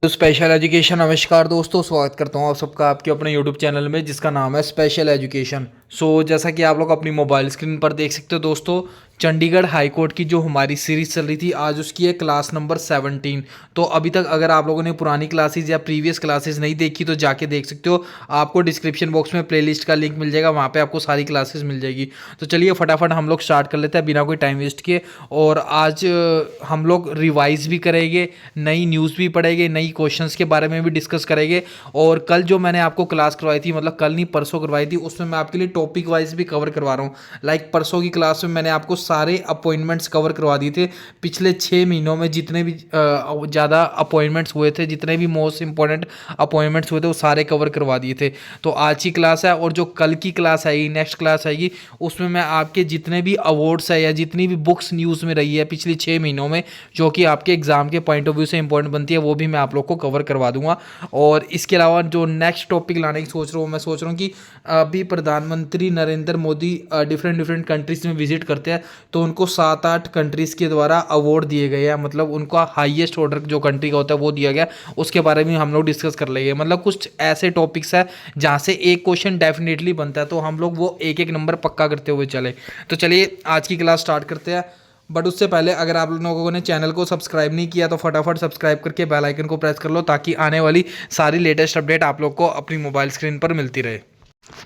तो special education. नमस्कार दोस्तों, स्वागत करता हूँ आप सबका आपके अपने यूट्यूब चैनल में जिसका नाम है स्पेशल एजुकेशन। जैसा कि आप लोग अपनी मोबाइल स्क्रीन पर देख सकते हो दोस्तों, चंडीगढ़ हाई कोर्ट की जो हमारी सीरीज़ चल रही थी, आज उसकी है क्लास नंबर 17। तो अभी तक अगर आप लोगों ने पुरानी क्लासेज या प्रीवियस क्लासेज नहीं देखी तो जाके देख सकते हो। आपको डिस्क्रिप्शन बॉक्स में प्लेलिस्ट का लिंक मिल जाएगा, वहाँ पे आपको सारी क्लासेस मिल जाएगी। तो चलिए फटाफट हम लोग स्टार्ट कर लेते हैं बिना कोई टाइम वेस्ट किए। और आज हम लोग रिवाइज भी करेंगे, नई न्यूज़ भी पढ़ेंगे, नई क्वेश्चंस के बारे में भी डिस्कस करेंगे। और कल जो मैंने आपको क्लास करवाई थी, मतलब कल नहीं परसों करवाई थी, उसमें मैं आपके लिए टॉपिक वाइज भी कवर करवा रहा हूँ। लाइक परसों की क्लास में मैंने आपको सारे अपॉइंटमेंट्स कवर करवा दिए थे। पिछले 6 महीनों में जितने भी ज़्यादा अपॉइंटमेंट्स हुए थे, जितने भी मोस्ट इंपॉर्टेंट अपॉइंटमेंट्स हुए थे, वो सारे कवर करवा दिए थे। तो आज की क्लास है और जो कल की क्लास आएगी, नेक्स्ट क्लास आएगी, उसमें मैं आपके जितने भी अवार्ड्स है या जितनी भी बुक्स न्यूज़ में रही है पिछले 6 महीनों में, जो कि आपके एग्जाम के पॉइंट ऑफ व्यू से इंपॉर्टेंट बनती है, वो भी मैं आप लोग को कवर करवा दूंगा। और इसके अलावा जो नेक्स्ट टॉपिक लाने की सोच रहा हूँ, मैं सोच रहा हूँ कि अभी प्रधानमंत्री नरेंद्र मोदी डिफरेंट कंट्रीज़ में विजिट करते हैं, तो उनको 7-8 कंट्रीज़ के द्वारा अवार्ड दिए गए हैं। मतलब उनका हाईएस्ट ऑर्डर जो कंट्री का होता है वो दिया गया, उसके बारे में हम लोग डिस्कस कर लेंगे। मतलब कुछ ऐसे टॉपिक्स है जहाँ से एक क्वेश्चन डेफिनेटली बनता है, तो हम लोग वो एक एक नंबर पक्का करते हुए चले। तो चलिए आज की क्लास स्टार्ट करते हैं। बट उससे पहले अगर आप लोगों ने चैनल को सब्सक्राइब नहीं किया तो फटाफट सब्सक्राइब करके बेल आइकन को प्रेस कर लो, ताकि आने वाली सारी लेटेस्ट अपडेट आप लोग को अपनी मोबाइल स्क्रीन पर मिलती रहे।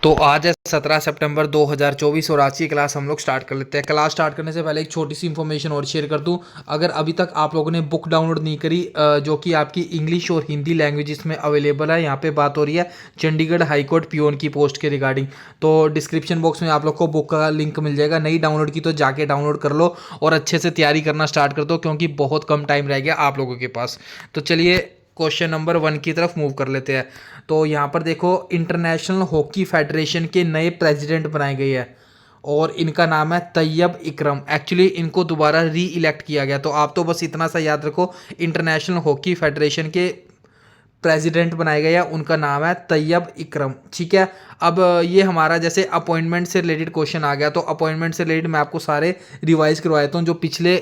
तो आज है 17 सितंबर 2024 और आज की क्लास हम लोग स्टार्ट कर लेते हैं। क्लास स्टार्ट करने से पहले एक छोटी सी इन्फॉर्मेशन और शेयर कर दूं। अगर अभी तक आप लोगों ने बुक डाउनलोड नहीं करी, जो कि आपकी इंग्लिश और हिंदी लैंग्वेजेस में अवेलेबल है, यहाँ पे बात हो रही है चंडीगढ़ हाई कोर्ट पियोन की पोस्ट के रिगार्डिंग, तो डिस्क्रिप्शन बॉक्स में आप लोग को बुक का लिंक मिल जाएगा। नहीं डाउनलोड की तो जाके डाउनलोड कर लो और अच्छे से तैयारी करना स्टार्ट कर दो, क्योंकि बहुत कम टाइम रह गया आप लोगों के पास। तो चलिए क्वेश्चन नंबर 1 की तरफ मूव कर लेते हैं। तो यहाँ पर देखो, इंटरनेशनल हॉकी फेडरेशन के नए प्रेसिडेंट बनाए गए हैं और इनका नाम है तैयब इकरम। एक्चुअली इनको दोबारा री इलेक्ट किया गया। तो आप तो बस इतना सा याद रखो, इंटरनेशनल हॉकी फेडरेशन के प्रेसिडेंट बनाए गए हैं, उनका नाम है तैयब इकरम। ठीक है, अब ये हमारा जैसे अपॉइंटमेंट से रिलेटेड क्वेश्चन आ गया, तो अपॉइंटमेंट से रिलेटेड मैं आपको सारे रिवाइज करवा देता हूँ जो पिछले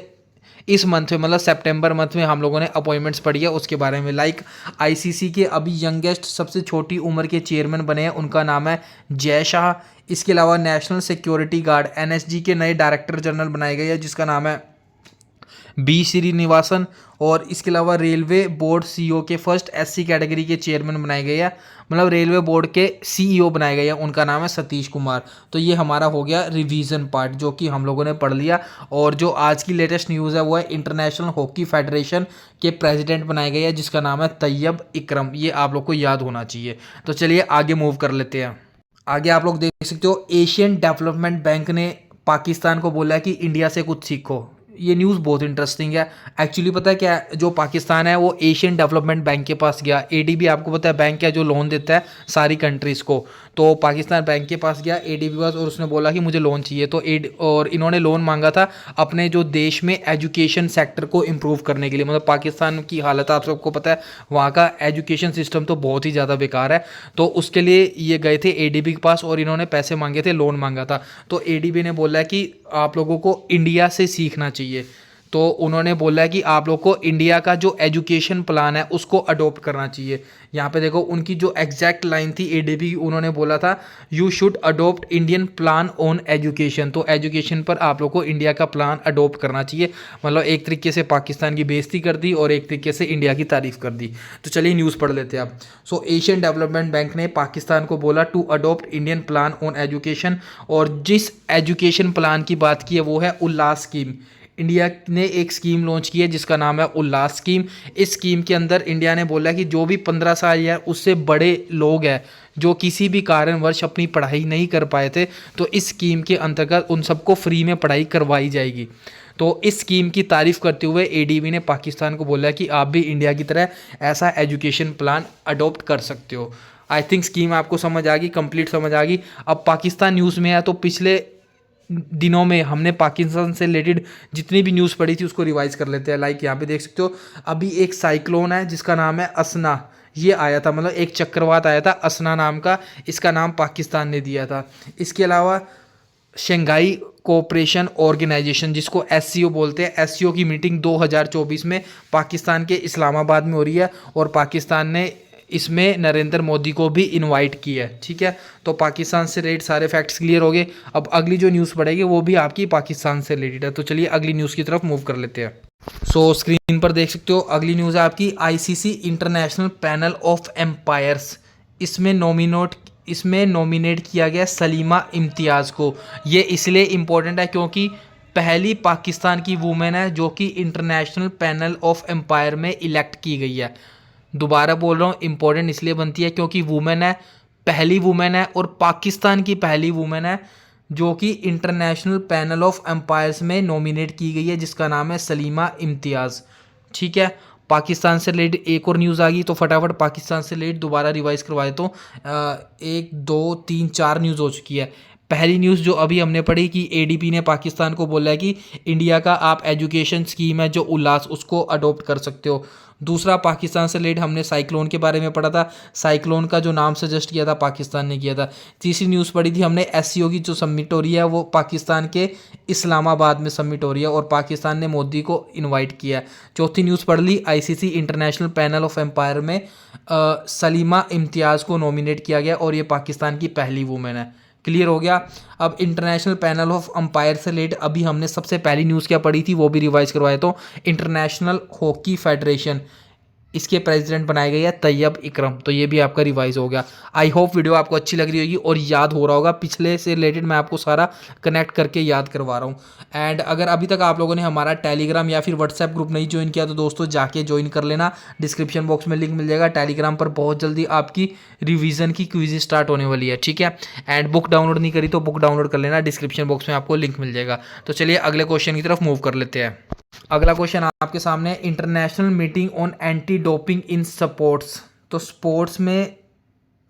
इस मंथ में, मतलब सितंबर मंथ में हम लोगों ने अपॉइंटमेंट्स पढ़ी है उसके बारे में। लाइक आईसीसी के अभी यंगेस्ट सबसे छोटी उम्र के चेयरमैन बने हैं, उनका नाम है जय शाह। इसके अलावा नेशनल सिक्योरिटी गार्ड एनएसजी के नए डायरेक्टर जनरल बनाए गए हैं, जिसका नाम है बी श्रीनिवासन। और इसके अलावा रेलवे बोर्ड सीईओ के फर्स्ट एससी कैटेगरी के चेयरमैन बनाए गए हैं, मतलब रेलवे बोर्ड के सीईओ बनाए गए हैं, उनका नाम है सतीश कुमार। तो ये हमारा हो गया रिवीजन पार्ट, जो कि हम लोगों ने पढ़ लिया। और जो आज की लेटेस्ट न्यूज़ है वो है इंटरनेशनल हॉकी फेडरेशन के प्रेसिडेंट बनाए गए हैं, जिसका नाम है तैयब इकरम। ये आप लोग को याद होना चाहिए। तो चलिए आगे मूव कर लेते हैं। आगे आप लोग देख सकते हो, एशियन डेवलपमेंट बैंक ने पाकिस्तान को बोला है कि इंडिया से कुछ सीखो। ये न्यूज़ बहुत इंटरेस्टिंग है। एक्चुअली पता है क्या है, जो पाकिस्तान है वो एशियन डेवलपमेंट बैंक के पास गया। एडीबी आपको पता है बैंक है जो लोन देता है सारी कंट्रीज़ को। तो पाकिस्तान बैंक के पास गया एडीबी के पास और उसने बोला कि मुझे लोन चाहिए। तो और इन्होंने लोन मांगा था अपने जो देश में एजुकेशन सेक्टर को इम्प्रूव करने के लिए। मतलब पाकिस्तान की हालत आप सबको पता है, वहाँ का एजुकेशन सिस्टम तो बहुत ही ज़्यादा बेकार है। तो उसके लिए ये गए थे एडीबी के पास और इन्होंने पैसे मांगे थे, लोन मांगा था। तो एडीबी ने बोला कि आप लोगों को इंडिया से सीखना चाहिए। तो उन्होंने बोला कि आप लोग को इंडिया का जो एजुकेशन प्लान है उसको अडोप्ट करना चाहिए। यहाँ पे देखो उनकी जो एग्जैक्ट लाइन थी एडीबी, उन्होंने बोला था you should adopt Indian plan on education. तो एजुकेशन पर आप लोग को इंडिया का प्लान अडोप्ट करना चाहिए। मतलब एक तरीके से पाकिस्तान की बेइज्जती कर दी और एक तरीके से इंडिया की तारीफ कर दी। तो चलिए न्यूज़ पढ़ लेते हैं आप। एशियन डेवलपमेंट बैंक ने पाकिस्तान को बोला to adopt Indian plan on education. और जिस एजुकेशन प्लान की बात की है वो है उल्लास स्कीम। इंडिया ने एक स्कीम लॉन्च की है जिसका नाम है उल्लास स्कीम। इस स्कीम के अंदर इंडिया ने बोला कि जो भी 15 साल या उससे बड़े लोग हैं जो किसी भी कारणवश अपनी पढ़ाई नहीं कर पाए थे, तो इस स्कीम के अंतर्गत उन सबको फ्री में पढ़ाई करवाई जाएगी। तो इस स्कीम की तारीफ करते हुए एडीबी ने पाकिस्तान को बोला कि आप भी इंडिया की तरह ऐसा एजुकेशन प्लान अडोप्ट कर सकते हो। आई थिंक स्कीम आपको समझ आ गई, कंप्लीट समझ आ गई। अब पाकिस्तान न्यूज़ में है, तो पिछले दिनों में हमने पाकिस्तान से रिलेटेड जितनी भी न्यूज़ पढ़ी थी उसको रिवाइज कर लेते हैं। लाइक यहाँ पे देख सकते हो, अभी एक साइक्लोन है जिसका नाम है असना, ये आया था, मतलब एक चक्रवात आया था असना नाम का, इसका नाम पाकिस्तान ने दिया था। इसके अलावा शंघाई कोऑपरेशन ऑर्गेनाइजेशन, जिसको एससीओ बोलते हैं, एससीओ की मीटिंग 2024 में पाकिस्तान के इस्लामाबाद में हो रही है और पाकिस्तान ने इसमें नरेंद्र मोदी को भी इनवाइट किया है। ठीक है, तो पाकिस्तान से रिलेटेड सारे फैक्ट्स क्लियर हो गए। अब अगली जो न्यूज़ पड़ेगी वो भी आपकी पाकिस्तान से रिलेटेड है। तो चलिए अगली न्यूज़ की तरफ मूव कर लेते हैं। सो स्क्रीन पर देख सकते हो अगली न्यूज़ है आपकी ICC international panel of umpires. इसमें नॉमिनेट किया गया सलीमा इम्तियाज़ को। ये इसलिए इम्पोर्टेंट है क्योंकि पहली पाकिस्तान की वूमेन है जो कि इंटरनेशनल पैनल ऑफ एम्पायर में इलेक्ट की गई है। दोबारा बोल रहा हूँ, इम्पोर्टेंट इसलिए बनती है क्योंकि वूमेन है, पहली वूमेन है और पाकिस्तान की पहली वूमेन है जो कि इंटरनेशनल पैनल ऑफ एम्पायर्स में नॉमिनेट की गई है, जिसका नाम है सलीमा इम्तियाज़। ठीक है, पाकिस्तान से रिलेटेड एक और न्यूज़ आ गई, तो फटाफट पाकिस्तान से रिलेटेड दोबारा रिवाइज करवा देता हूँ। 1 2 3 4 न्यूज़ हो चुकी है। पहली न्यूज़ जो अभी हमने पढ़ी कि एडीपी ने पाकिस्तान को बोला है कि इंडिया का आप एजुकेशन स्कीम है जो उल्लास, उसको अडॉप्ट कर सकते हो। दूसरा, पाकिस्तान से रिलेटेड हमने साइक्लोन के बारे में पढ़ा था, साइक्लोन का जो नाम सजेस्ट किया था पाकिस्तान ने किया था। तीसरी न्यूज़ पढ़ी थी हमने एससीओ की जो समिट हो रही है वो पाकिस्तान के इस्लामाबाद में समिट हो रही है और पाकिस्तान ने मोदी को इनवाइट किया है। चौथी न्यूज़ पढ़ ली ICC international panel of umpire में सलीमा इम्तियाज़ को नॉमिनेट किया गया और ये पाकिस्तान की पहली वूमेन है। क्लियर हो गया। अब इंटरनेशनल पैनल ऑफ अंपायर से रिलेटेड अभी हमने सबसे पहली न्यूज़ क्या पढ़ी थी वो भी रिवाइज करवाए। तो इंटरनेशनल हॉकी फेडरेशन, इसके प्रेसिडेंट बनाए गए हैं तैयब इकरम। तो ये भी आपका रिवाइज हो गया। आई होप वीडियो आपको अच्छी लग रही होगी और याद हो रहा होगा, पिछले से रिलेटेड मैं आपको सारा कनेक्ट करके याद करवा रहा हूँ। एंड अगर अभी तक आप लोगों ने हमारा टेलीग्राम या फिर व्हाट्सएप ग्रुप नहीं ज्वाइन किया तो दोस्तों जाके ज्वाइन कर लेना, डिस्क्रिप्शन बॉक्स में लिंक मिल जाएगा। टेलीग्राम पर बहुत जल्दी आपकी रिवीजन की क्विज स्टार्ट होने वाली है। ठीक है, एंड बुक डाउनलोड नहीं करी तो बुक डाउनलोड कर लेना, डिस्क्रिप्शन बॉक्स में आपको लिंक मिल जाएगा। तो चलिए अगले क्वेश्चन की तरफ मूव कर लेते हैं। अगला क्वेश्चन आपके सामने, international meeting on anti doping in sports. तो स्पोर्ट्स में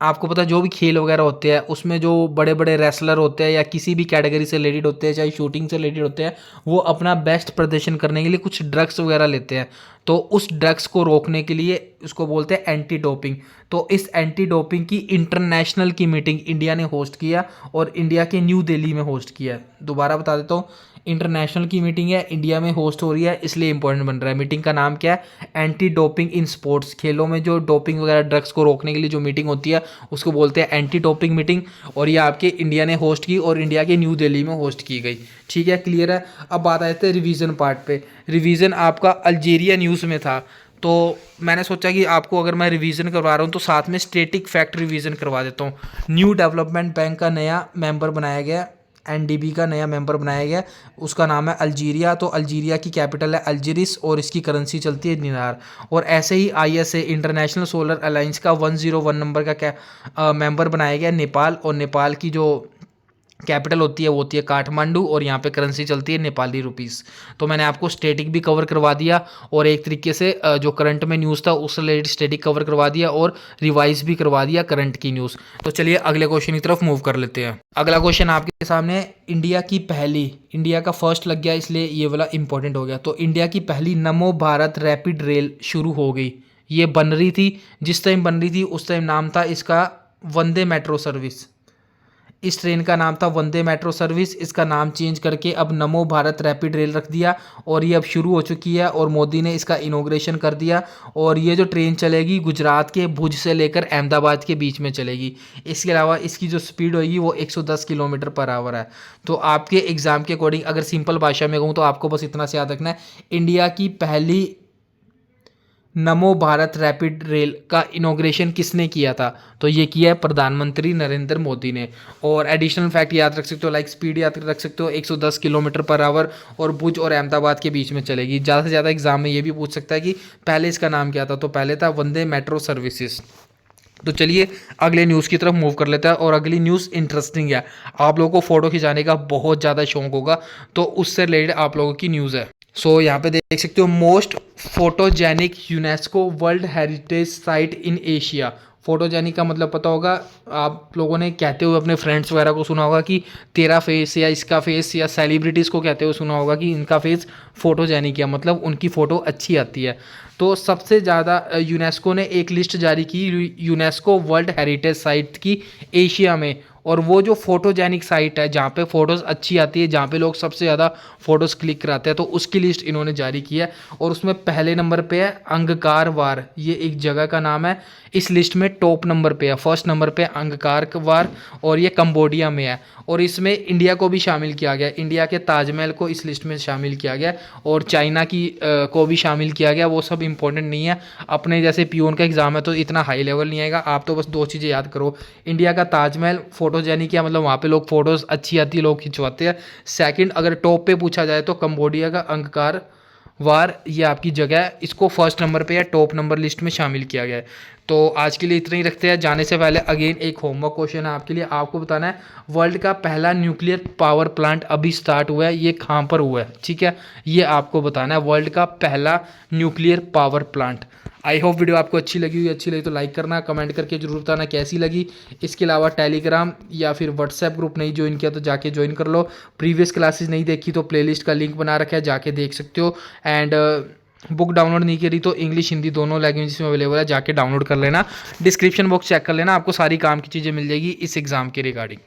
आपको पता है जो भी खेल वगैरह होते हैं उसमें जो बड़े बड़े रेसलर होते हैं या किसी भी कैटेगरी से रिलेटेड होते हैं, चाहे शूटिंग से रिलेटेड होते हैं, वो अपना बेस्ट प्रदर्शन करने के लिए कुछ ड्रग्स वगैरह लेते हैं। तो उस ड्रग्स को रोकने के लिए उसको बोलते हैं एंटी डोपिंग। तो इस एंटी डोपिंग की इंटरनेशनल की मीटिंग इंडिया ने होस्ट किया और इंडिया के न्यू दिल्ली में होस्ट किया। दोबारा बता देता हूँ, इंटरनेशनल की मीटिंग है, इंडिया में होस्ट हो रही है, इसलिए इंपॉर्टेंट बन रहा है। मीटिंग का नाम क्या है? Anti doping in sports. खेलों में जो डोपिंग वगैरह ड्रग्स को रोकने के लिए जो मीटिंग होती है उसको बोलते हैं एंटी डोपिंग मीटिंग, और ये आपके इंडिया ने होस्ट की और इंडिया के न्यू दिल्ली में होस्ट की गई। ठीक है, क्लियर है। अब बात आते हैं रिवीजन पार्ट पे। रिवीजन आपका अल्जीरिया न्यूज़ में था, तो मैंने सोचा कि आपको अगर मैं रिवीजन करवा रहा हूँ तो साथ में स्टेटिक फैक्ट रिवीजन करवा देता हूँ। न्यू डेवलपमेंट बैंक का नया मेंबर बनाया गया, एनडीबी का नया मेंबर बनाया गया, उसका नाम है अल्जीरिया। तो अल्जीरिया की कैपिटल है अल्जीरिस और इसकी करेंसी चलती है दिनार। और ऐसे ही आईएसए इंटरनेशनल सोलर अलायंस का 101 नंबर का मेंबर बनाया गया नेपाल, और नेपाल की जो कैपिटल होती है वो होती है काठमांडू और यहाँ पे करेंसी चलती है नेपाली रुपीस। तो मैंने आपको स्टेटिक भी कवर करवा दिया और एक तरीके से जो करंट में न्यूज़ था उससे रिलेटेड स्टेटिक कवर करवा दिया और रिवाइज भी करवा दिया करंट की न्यूज़। तो चलिए अगले क्वेश्चन की तरफ मूव कर लेते हैं। अगला क्वेश्चन आपके सामने, इंडिया का फर्स्ट लग गया इसलिए ये वाला इंपॉर्टेंट हो गया। तो इंडिया की पहली नमो भारत रैपिड रेल शुरू हो गई। ये बन रही थी, जिस टाइम बन रही थी उस टाइम नाम था इसका वंदे मेट्रो सर्विस। इस ट्रेन का नाम था वंदे मेट्रो सर्विस, इसका नाम चेंज करके अब नमो भारत रैपिड रेल रख दिया और ये अब शुरू हो चुकी है और मोदी ने इसका इनॉग्रेशन कर दिया। और ये जो ट्रेन चलेगी गुजरात के भुज से लेकर अहमदाबाद के बीच में चलेगी। इसके अलावा इसकी जो स्पीड होगी वो 110 किलोमीटर पर आवर है। तो आपके एग्ज़ाम के अकॉर्डिंग अगर सिंपल भाषा में कहूँ तो आपको बस इतना से याद रखना है, इंडिया की पहली नमो भारत रैपिड रेल का इनॉग्रेशन किसने किया था? तो ये किया है प्रधानमंत्री नरेंद्र मोदी ने। और एडिशनल फैक्ट याद रख सकते हो, लाइक स्पीड याद रख सकते हो 110 किलोमीटर पर आवर और भुज और अहमदाबाद के बीच में चलेगी। ज़्यादा से ज़्यादा एग्जाम में ये भी पूछ सकता है कि पहले इसका नाम क्या था, तो पहले था वंदे मेट्रो सर्विसेज। तो चलिए अगले न्यूज़ की तरफ मूव कर लेता है और अगली न्यूज़ इंटरेस्टिंग है। आप लोगों को फोटो खिंचाने का बहुत ज़्यादा शौक होगा तो उससे रिलेटेड आप लोगों की न्यूज़ है। सो यहाँ पे देख सकते हो, most photogenic UNESCO world heritage site in Asia. Photogenic का मतलब पता होगा आप लोगों ने, कहते हुए अपने फ्रेंड्स वगैरह को सुना होगा कि तेरा फेस या इसका फेस, या सेलिब्रिटीज़ को कहते हुए सुना होगा कि इनका फेस फोटोजेनिक है, मतलब उनकी फ़ोटो अच्छी आती है। तो सबसे ज़्यादा यूनेस्को ने एक लिस्ट जारी की यूनेस्को वर्ल्ड हेरिटेज साइट की एशिया में, और वो जो फोटोजेनिक साइट है जहाँ पे फ़ोटोज़ अच्छी आती है, जहाँ पे लोग सबसे ज़्यादा फ़ोटोज़ क्लिक कराते हैं, तो उसकी लिस्ट इन्होंने जारी की है। और उसमें पहले नंबर पे है अंगकार वार, ये एक जगह का नाम है। इस लिस्ट में टॉप नंबर पे है, फर्स्ट नंबर पे अंगकार वार, और ये कंबोडिया में है। और इसमें इंडिया को भी शामिल किया गया, इंडिया के ताजमहल को इस लिस्ट में शामिल किया गया, और चाइना की को भी शामिल किया गया। वो सब इंपॉर्टेंट नहीं है, अपने जैसे पियून का एग्जाम है तो इतना हाई लेवल नहीं आएगा। आप तो बस दो चीज़ें याद करो, इंडिया का ताजमहल फोटोजेनिक है, मतलब वहाँ पे लोग फोटोज़ अच्छी आती है, लोग खिंचवाते हैं। सेकंड अगर टॉप पे पूछा जाए तो कंबोडिया का अंगकार वार, ये आपकी जगह है, इसको फर्स्ट नंबर पे या टॉप नंबर लिस्ट में शामिल किया गया है। तो आज के लिए इतना ही रखते हैं। जाने से पहले अगेन एक होमवर्क क्वेश्चन है आपके लिए, आपको बताना है वर्ल्ड का पहला न्यूक्लियर पावर प्लांट अभी स्टार्ट हुआ है, ये कहाँ पर हुआ है, ठीक है, ये आपको बताना है, वर्ल्ड का पहला nuclear power plant. I hope video आपको अच्छी लगी हुई, अच्छी लगी तो लाइक करना, कमेंट करके जरूर बताना कैसी लगी। इसके अलावा टेलीग्राम या फिर व्हाट्सएप ग्रुप नहीं ज्वाइन किया तो जाके ज्वाइन कर लो। प्रीवियस क्लासेस नहीं देखी तो प्लेलिस्ट का लिंक बना रखा है, जाके देख सकते हो। एंड बुक डाउनलोड नहीं करी तो इंग्लिश हिंदी दोनों लैंग्वेज में अवेलेबल है, जाके डाउनलोड कर लेना। डिस्क्रिप्शन बॉक्स चेक कर लेना, आपको सारी काम की चीज़ें मिल जाएगी इस एग्ज़ाम के रिगार्डिंग।